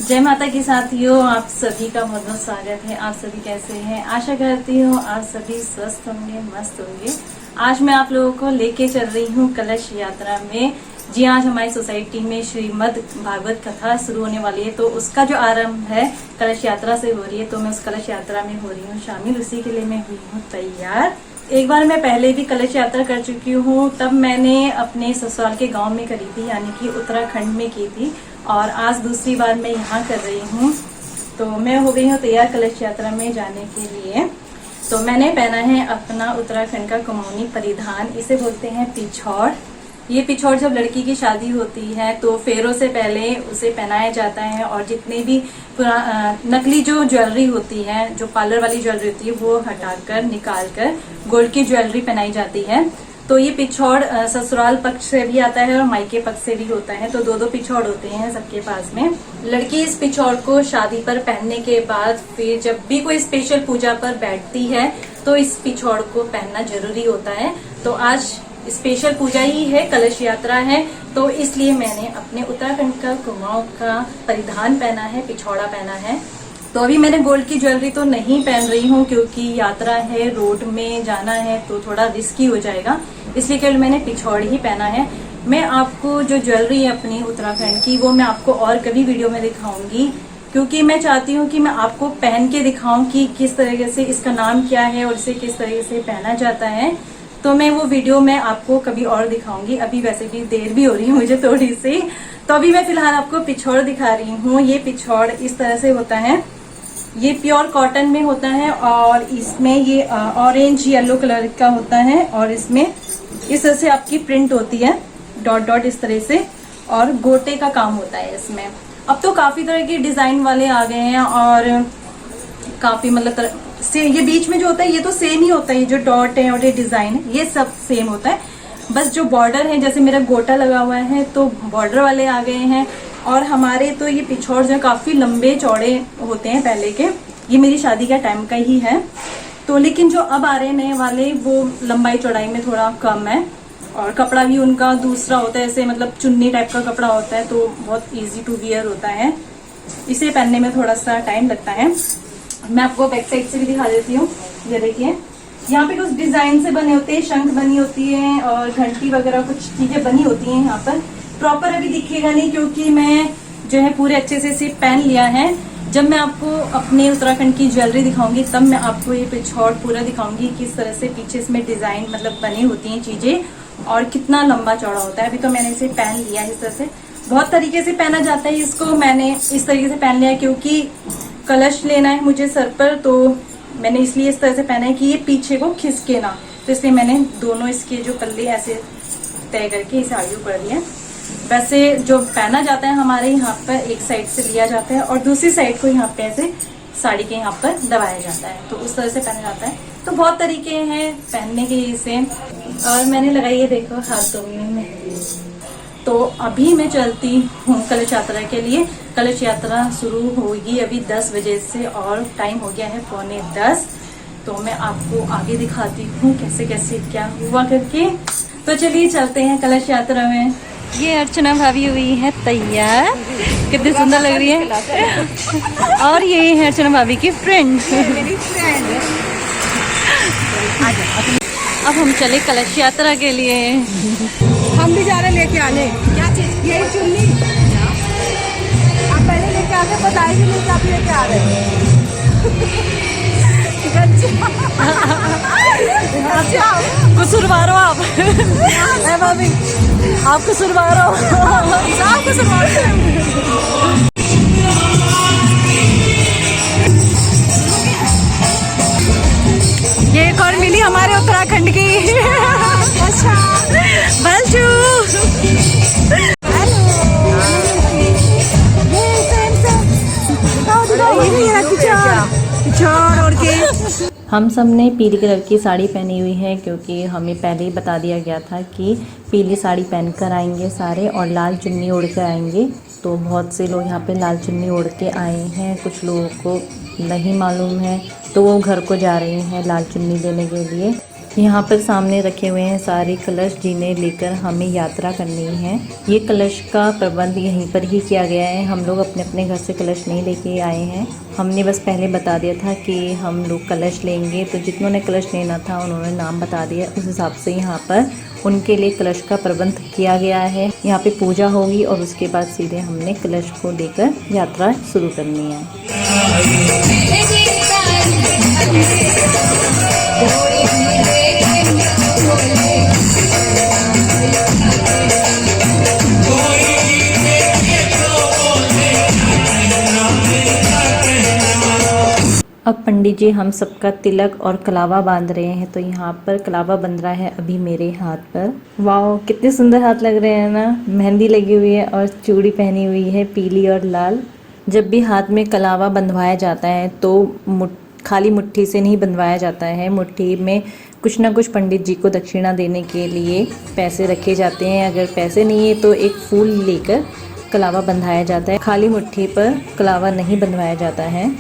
जय माता की साथियों, आप सभी का बहुत बहुत स्वागत है। आप सभी कैसे हैं? आशा करती हूँ आप सभी स्वस्थ होंगे, मस्त होंगे। आज मैं आप लोगों को लेके चल रही हूँ कलश यात्रा में। जी, आज हमारी सोसाइटी में श्रीमद् भागवत कथा शुरू होने वाली है, तो उसका जो आरंभ है कलश यात्रा से हो रही है। तो मैं उस कलश यात्रा में हो रही हूँ शामिल, उसी के लिए मैं हुई हूँ तैयार। एक बार मैं पहले भी कलश यात्रा कर चुकी हूँ, तब मैंने अपने ससुराल के गांव में करी थी, यानी कि उत्तराखंड में की थी। और आज दूसरी बार मैं यहाँ कर रही हूँ, तो मैं हो गई हूँ तैयार कलश यात्रा में जाने के लिए। तो मैंने पहना है अपना उत्तराखंड का कुमाऊनी परिधान, इसे बोलते हैं पिछौड़। ये पिछौड़ जब लड़की की शादी होती है तो फेरों से पहले उसे पहनाया जाता है, और जितने भी नकली जो ज्वेलरी होती है, जो पार्लर वाली ज्वेलरी होती है, वो हटाकर निकाल कर गोल्ड की ज्वेलरी पहनाई जाती है। तो ये पिछौड़ ससुराल पक्ष से भी आता है और मायके पक्ष से भी होता है, तो दो दो पिछौड़ होते हैं सबके पास में। लड़की इस पिछौड़ को शादी पर पहनने के बाद फिर जब भी कोई स्पेशल पूजा पर बैठती है तो इस पिछौड़ को पहनना जरूरी होता है। तो आज स्पेशल पूजा ही है, कलश यात्रा है, तो इसलिए मैंने अपने उत्तराखंड का कुमाऊं का परिधान पहना है, पिछौड़ा पहना है। तो अभी मैंने गोल्ड की ज्वेलरी तो नहीं पहन रही हूँ, क्योंकि यात्रा है, रोड में जाना है तो थोड़ा रिस्की हो जाएगा, इसलिए केवल मैंने पिछौड़ ही पहना है। मैं आपको जो ज्वेलरी है अपनी उत्तराखंड की, वो मैं आपको और कभी वीडियो में दिखाऊंगी, क्योंकि मैं चाहती हूँ कि मैं आपको पहन के दिखाऊं कि किस तरीके से इसका नाम क्या है और इसे किस तरीके से पहना जाता है। तो मैं वो वीडियो मैं आपको कभी और दिखाऊंगी। अभी वैसे भी देर भी हो रही है मुझे थोड़ी सी, तो अभी मैं फिलहाल आपको पिछौड़ दिखा रही हूँ। ये पिछौड़ इस तरह से होता है, ये प्योर कॉटन में होता है, और इसमें ये ऑरेंज येलो कलर का होता है, और इसमें इस तरह से आपकी प्रिंट होती है, डॉट डॉट इस तरह से, और गोटे का काम होता है इसमें। अब तो काफी तरह के डिजाइन वाले आ गए हैं, और काफी मतलब से ये बीच में जो होता है ये तो सेम ही होता है, ये जो डॉट है और ये डिजाइन है ये सब सेम होता है, बस जो बॉर्डर है, जैसे मेरा गोटा लगा हुआ है तो बॉर्डर वाले आ गए हैं। और हमारे तो ये पिछौड़ जो काफी लंबे चौड़े होते हैं पहले के, ये मेरी शादी का टाइम का ही है। तो लेकिन जो अब आ रहे नए वाले वो लंबाई चौड़ाई में थोड़ा कम है, और कपड़ा भी उनका दूसरा होता है, ऐसे मतलब चुन्नी टाइप का कपड़ा होता है, तो बहुत इजी टू वियर होता है। इसे पहनने में थोड़ा सा टाइम लगता है। मैं आपको बैक साइड से भी दिखा देती हूँ। ये देखिए, यहाँ पे कुछ डिजाइन से बने होते हैं, शंख बनी होती है और घंटी वगैरह कुछ चीजें बनी होती हैं। यहाँ पर प्रॉपर अभी दिखेगा नहीं, क्योंकि मैं जो है पूरे अच्छे से इसे पहन लिया है। जब मैं आपको अपने उत्तराखंड की ज्वेलरी दिखाऊंगी तब मैं आपको ये पिछौड़ पूरा दिखाऊंगी, किस तरह से पीछे इसमें डिजाइन मतलब बनी होती हैं चीजें, और कितना लंबा चौड़ा होता है। अभी तो मैंने इसे पहन लिया है इस तरह से। बहुत तरीके से पहना जाता है इसको, मैंने इस तरीके से पहन लिया है क्योंकि कलश लेना है मुझे सर पर, तो मैंने इसलिए इस तरह से पहना है कि ये पीछे को खिसके ना, तो इसलिए मैंने दोनों इसके जो पल्ले ऐसे तय करके इसे आगे कर दिया। वैसे जो पहना जाता है हमारे यहाँ पर एक साइड से लिया जाता है और दूसरी साइड को यहाँ पे ऐसे साड़ी के यहाँ पर दबाया जाता है, तो उस तरह से पहना जाता है। तो बहुत तरीके हैं पहनने के इसे। और मैंने लगाई है, देखो, हाथ धोने में। तो अभी मैं चलती हूँ कलश यात्रा के लिए। कलश यात्रा शुरू होगी अभी 10 बजे से, और टाइम हो गया है 9:45। तो मैं आपको आगे दिखाती हूँ कैसे कैसे क्या हुआ करके। तो चलिए चलते हैं कलश यात्रा में। ये अर्चना भाभी हुई है तैयार, कितनी सुंदर लग रही है। और ये है अर्चना भाभी की फ्रेंड। अब हम चले कलश यात्रा के लिए। हम भी जा रहे लेके आने। क्या चीज? यही चुन्नी। आप पहले लेके आते, बताए भी नहीं, आप लेके आ रहे हैं। कसूरवार हो आप। है भाभी, आप कसूरवार हो। आप कसूरवार हो। ये एक और मिली हमारे उत्तराखंड की। अच्छा, बलचू। हम सब ने पीली कलर की साड़ी पहनी हुई है, क्योंकि हमें पहले ही बता दिया गया था कि पीली साड़ी पहनकर आएंगे सारे, और लाल चुन्नी ओढ़ कर आएंगे। तो बहुत से लोग यहाँ पे लाल चुन्नी ओढ़ के आए हैं, कुछ लोगों को नहीं मालूम है, तो वो घर को जा रहे हैं लाल चुन्नी देने के लिए। यहाँ पर सामने रखे हुए हैं सारे कलश जिन्हें लेकर हमें यात्रा करनी है। ये कलश का प्रबंध यहीं पर ही किया गया है। हम लोग अपने अपने घर से कलश नहीं लेके आए हैं। हमने बस पहले बता दिया था कि हम लोग कलश लेंगे, तो जितनों ने कलश लेना था उन्होंने नाम बता दिया। उस हिसाब से यहाँ पर उनके लिए कलश का प्रबंध किया गया है। यहाँ पे पूजा होगी और उसके बाद सीधे हमने कलश को लेकर यात्रा शुरू करनी है। अब पंडित जी हम सबका तिलक और कलावा बांध रहे हैं। तो यहाँ पर कलावा बंध रहा है अभी मेरे हाथ पर। वाह, कितने सुंदर हाथ लग रहे हैं ना। मेहंदी लगी हुई है और चूड़ी पहनी हुई है पीली और लाल। जब भी हाथ में कलावा बंधवाया जाता है तो खाली मुट्ठी से नहीं बंधवाया जाता है। मुट्ठी में कुछ ना कुछ पंडित जी को दक्षिणा देने के लिए पैसे रखे जाते हैं। अगर पैसे नहीं है तो एक फूल लेकर कलावा बंधाया जाता है। खाली मुट्ठी पर कलावा नहीं बंधवाया जाता है।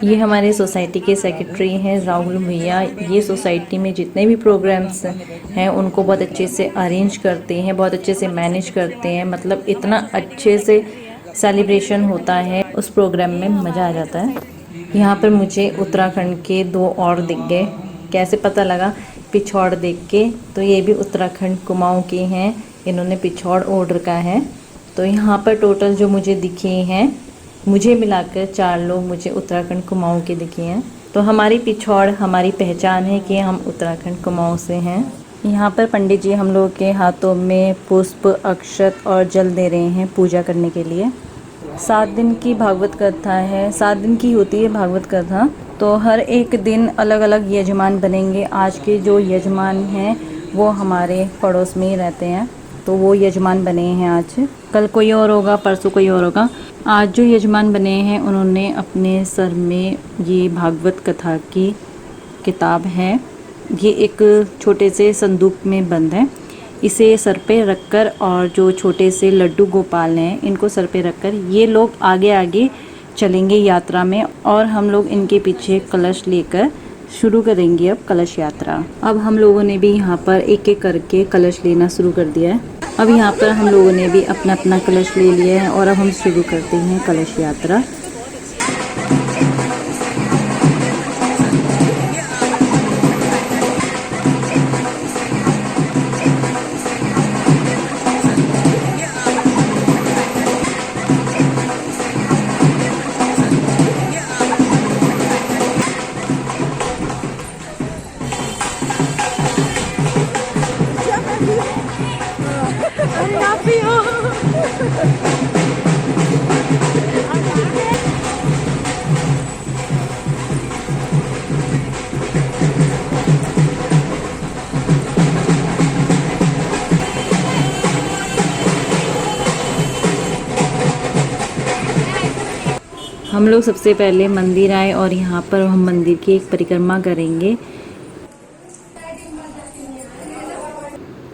ये हमारे सोसाइटी के सेक्रेटरी हैं राहुल भैया। ये सोसाइटी में जितने भी प्रोग्राम्स हैं उनको बहुत अच्छे से अरेंज करते हैं, बहुत अच्छे से मैनेज करते हैं। मतलब इतना अच्छे से सेलिब्रेशन होता है, उस प्रोग्राम में मज़ा आ जाता है। यहाँ पर मुझे उत्तराखंड के 2 और दिख गए। कैसे पता लगा? पिछौड़ देख के। तो ये भी उत्तराखंड कुमाऊँ के हैं। इन्होंने पिछौड़ ओढ़ रखा है। तो यहाँ पर टोटल जो मुझे दिखे हैं, मुझे मिलाकर 4 लोग मुझे उत्तराखंड कुमाऊँ के दिखे हैं। तो हमारी पिछौड़ हमारी पहचान है कि हम उत्तराखंड कुमाऊँ से हैं। यहाँ पर पंडित जी हम लोग के हाथों में पुष्प, अक्षत और जल दे रहे हैं पूजा करने के लिए। 7 दिन की भागवत कथा है, 7 दिन की होती है भागवत कथा। तो हर एक दिन अलग अलग यजमान बनेंगे। आज के जो यजमान हैं वो हमारे पड़ोस में ही रहते हैं, तो वो यजमान बने हैं आज। कल कोई और होगा, परसों कोई और होगा। आज जो यजमान बने हैं उन्होंने अपने सर में ये भागवत कथा की किताब है। ये एक छोटे से संदूक में बंद है। इसे सर पे रखकर और जो छोटे से लड्डू गोपाल हैं इनको सर पे रखकर ये लोग आगे आगे चलेंगे यात्रा में, और हम लोग इनके पीछे कलश लेकर शुरू करेंगे अब कलश यात्रा। अब हम लोगों ने भी यहाँ पर एक एक करके कलश लेना शुरू कर दिया है। अब यहाँ पर हम लोगों ने भी अपना अपना कलश ले लिया है और अब हम शुरू करते हैं कलश यात्रा। हम लोग सबसे पहले मंदिर आए और यहाँ पर हम मंदिर की एक परिक्रमा करेंगे।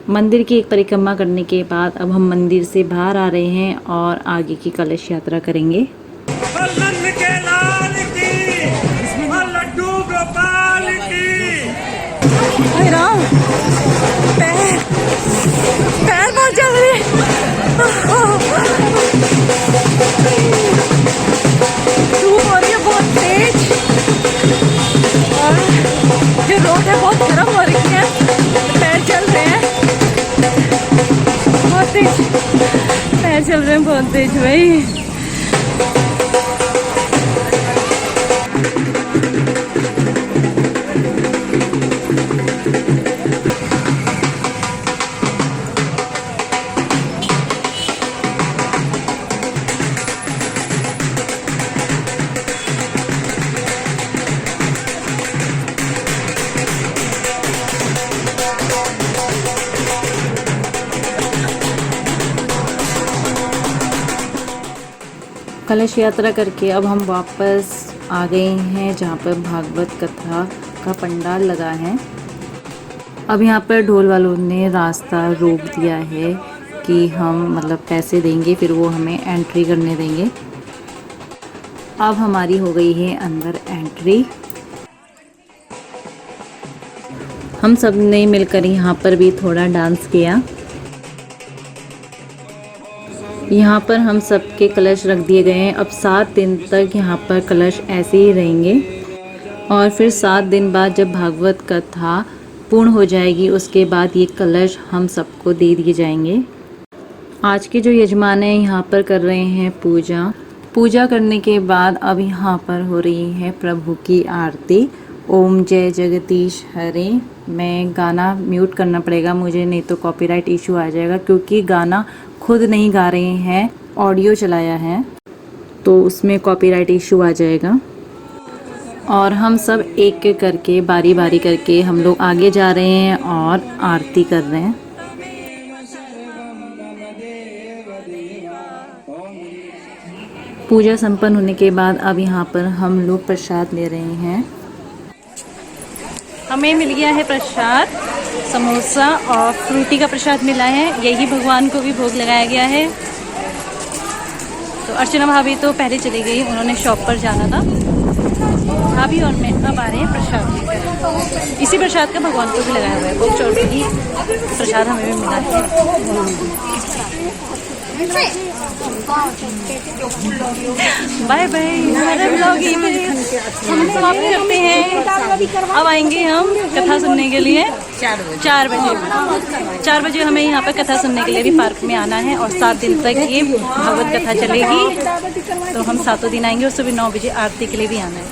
मंदिर की एक परिक्रमा करने के बाद अब हम मंदिर से बाहर आ रहे हैं और आगे की कलश यात्रा करेंगे। पैर बहुत जल रहे हैं। धूप हो रही है बहुत तेज और जो रोड है बहुत गर्म हो रही है। पैर चल रहे हैं बहुत तेज, पैर चल रहे हैं बहुत तेज भाई। कलश यात्रा करके अब हम वापस आ गए हैं जहाँ पर भागवत कथा का पंडाल लगा है। अब यहाँ पर ढोल वालों ने रास्ता रोक दिया है कि हम मतलब पैसे देंगे फिर वो हमें एंट्री करने देंगे। अब हमारी हो गई है अंदर एंट्री। हम सब ने मिलकर यहाँ पर भी थोड़ा डांस किया। यहाँ पर हम सबके कलश रख दिए गए हैं। अब 7 दिन तक यहाँ पर कलश ऐसे ही रहेंगे और फिर 7 दिन बाद जब भागवत कथा पूर्ण हो जाएगी उसके बाद ये कलश हम सबको दे दिए जाएंगे। आज के जो यजमान हैं यहाँ पर कर रहे हैं पूजा करने के बाद अब यहाँ पर हो रही है प्रभु की आरती। ओम जय जगदीश हरे। मैं गाना म्यूट करना पड़ेगा मुझे, नहीं तो कॉपीराइट इशू आ जाएगा, क्योंकि गाना खुद नहीं गा रहे हैं, ऑडियो चलाया है तो उसमें कॉपीराइट इशू आ जाएगा। और हम सब एक एक करके बारी बारी करके हम लोग आगे जा रहे हैं और आरती कर रहे हैं। पूजा संपन्न होने के बाद अब यहाँ पर हम लोग प्रसाद ले रहे हैं। हमें मिल गया है प्रसाद, समोसा और फ्रूटी का प्रसाद मिला है। यही भगवान को भी भोग लगाया गया है। तो अर्चना भाभी तो पहले चली गई, उन्होंने शॉप पर जाना था। भाभी और मैं अब आ रहे हैं प्रसाद लेकर। इसी प्रसाद का भगवान को भी लगाया हुआ है। भोग चौड़ की प्रसाद हमें भी मिला है। Bye bye. हमारा ब्लॉग हम समाप्त करते हैं। अब आएंगे हम कथा सुनने के लिए 4 बजे हमें यहाँ पर कथा सुनने के लिए भी पार्क में आना है। और 7 दिन तक ये भागवत कथा चलेगी, तो हम 7 दिन आएंगे और सुबह 9 बजे आरती के लिए भी आना है।